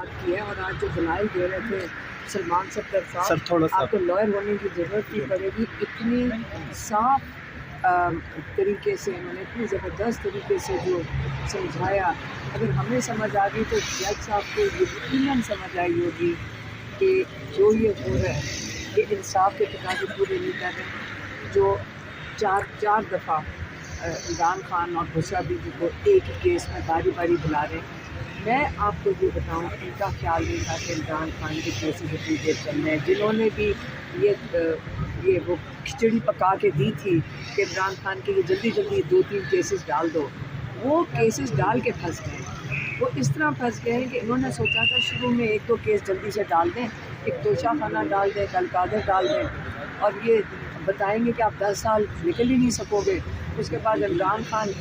بات کی ہے، اور آج جو دلائل دے رہے تھے سلمان صفدر سر صاحب، تھوڑا سا آپ کو لائر ہونے کی ضرورت نہیں پڑے گی، اتنی صاف طریقے سے انہوں نے اتنی زبردست طریقے سے جو سمجھایا، اگر ہمیں سمجھ آ گئی تو جج صاحب کو یقیناً سمجھ آئی ہوگی کہ جو یہ ہو رہا ہے یہ انصاف کے تقاضے پورے نہیں کر رہے، جو چار دفعہ عمران خان اور بشرا بی بی کو ایک ہی کیس میں باری باری بلا رہے ہیں۔ میں آپ کو یہ بتاؤں، ان کا خیال نہیں تھا کہ عمران خان کے کیسز اتنی دیر چل رہے ہیں، جنہوں نے بھی یہ وہ کھچڑی پکا کے دی تھی کہ عمران خان کے یہ جلدی 2-3 کیسز ڈال دو، وہ کیسز ڈال کے پھنس گئے۔ وہ اس طرح پھنس گئے ہیں کہ انہوں نے سوچا تھا شروع میں 1-2 کیس جلدی سے ڈال دیں، ایک توشہ خانہ ڈال دیں، القادر ڈال دیں، اور یہ بتائیں گے کہ آپ 10 سال نکل ہی نہیں سکو گے، اس کے بعد عمران خان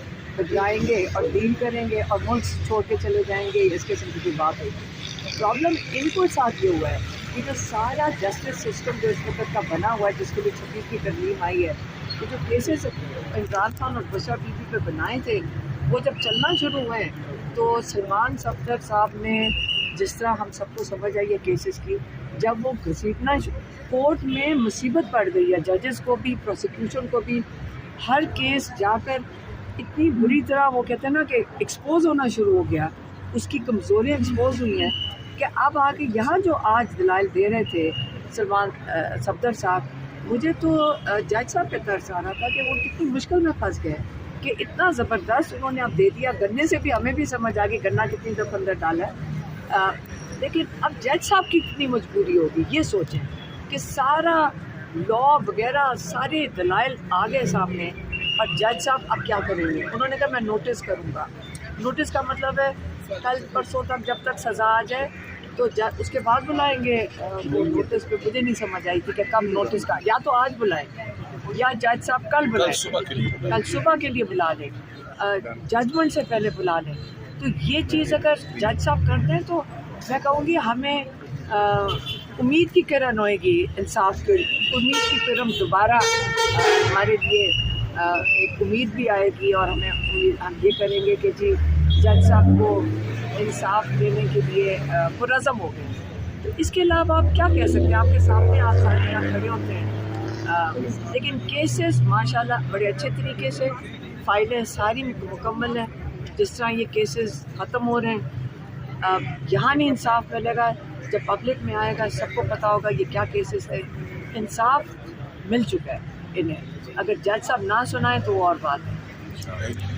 جائیں گے اور ڈیل کریں گے اور ملک چھوڑ کے چلے جائیں گے، اس قسم کی بات ہوگی۔ پرابلم ان کو ساتھ یہ ہوا ہے کہ جو سارا جسٹس سسٹم جو اس وقت کا بنا ہوا ہے، جس کے لیے 26 کی ترمیم آئی ہے، کہ جو کیسز عمران خان اور بشرا بی بی پہ بنائے تھے، وہ جب چلنا شروع ہوئے تو سلمان صفدر صاحب نے جس طرح ہم سب کو سمجھ آئی ہے کیسز کی، جب وہ گھسیٹنا کورٹ میں مصیبت پڑ گئی ہے، ججز کو بھی پروسیکیوشن کو بھی، ہر کیس جا کر اتنی بری طرح وہ کہتے ہیں نا کہ ایکسپوز ہونا شروع ہو گیا، اس کی کمزوریاں ایکسپوز ہوئی ہیں، کہ اب آگے یہاں جو آج دلائل دے رہے تھے سلمان صفدر صاحب، مجھے تو جج صاحب پہ ترس آ رہا تھا کہ وہ کتنی مشکل میں پھنس گئے کہ اتنا زبردست انہوں نے اب دے دیا، گنے سے بھی ہمیں بھی سمجھ آ گئی گنا کتنی دفعہ اندر ڈالا ہے، لیکن اب جج صاحب کی کتنی مجبوری ہوگی، یہ سوچیں کہ سارا لا وغیرہ سارے دلائل آ گئے سامنے، اور جج صاحب اب کیا کریں گے؟ انہوں نے کہا میں نوٹس کروں گا۔ نوٹس کا مطلب ہے کل پرسوں تک جب تک سزا آ جائے تو اس کے بعد بلائیں گے وہ نوٹس پہ۔ مجھے نہیں سمجھ آئی تھی کہ کب نوٹس کا، یا تو آج بلائیں یا جج صاحب کل بلائیں، کل صبح کے لیے بلا لیں، ججمنٹ سے پہلے بلا لیں۔ تو یہ چیز اگر جج صاحب کر دیں تو میں کہوں گی ہمیں امید کی کرن ہوئے گی، انصاف کی امید کی کرن دوبارہ ہمارے لیے ایک امید بھی آئے گی، اور ہمیں ہم یہ کریں گے کہ جی جج صاحب کو انصاف دینے کے لیے پرعزم ہو گئے۔ تو اس کے علاوہ آپ کیا کہہ سکتے ہیں؟ آپ کے سامنے آپ سارے یہاں کھڑے ہوتے ہیں، لیکن کیسز ماشاءاللہ بڑے اچھے طریقے سے، فائلیں ساری مکمل ہیں، جس طرح یہ کیسز ختم ہو رہے ہیں، یہاں نہیں انصاف ملے گا، جب پبلک میں آئے گا سب کو پتہ ہوگا یہ کیا کیسز تھے۔ انصاف مل چکا ہے انہیں، اگر جج صاحب نہ سنائیں تو وہ اور بات ہے۔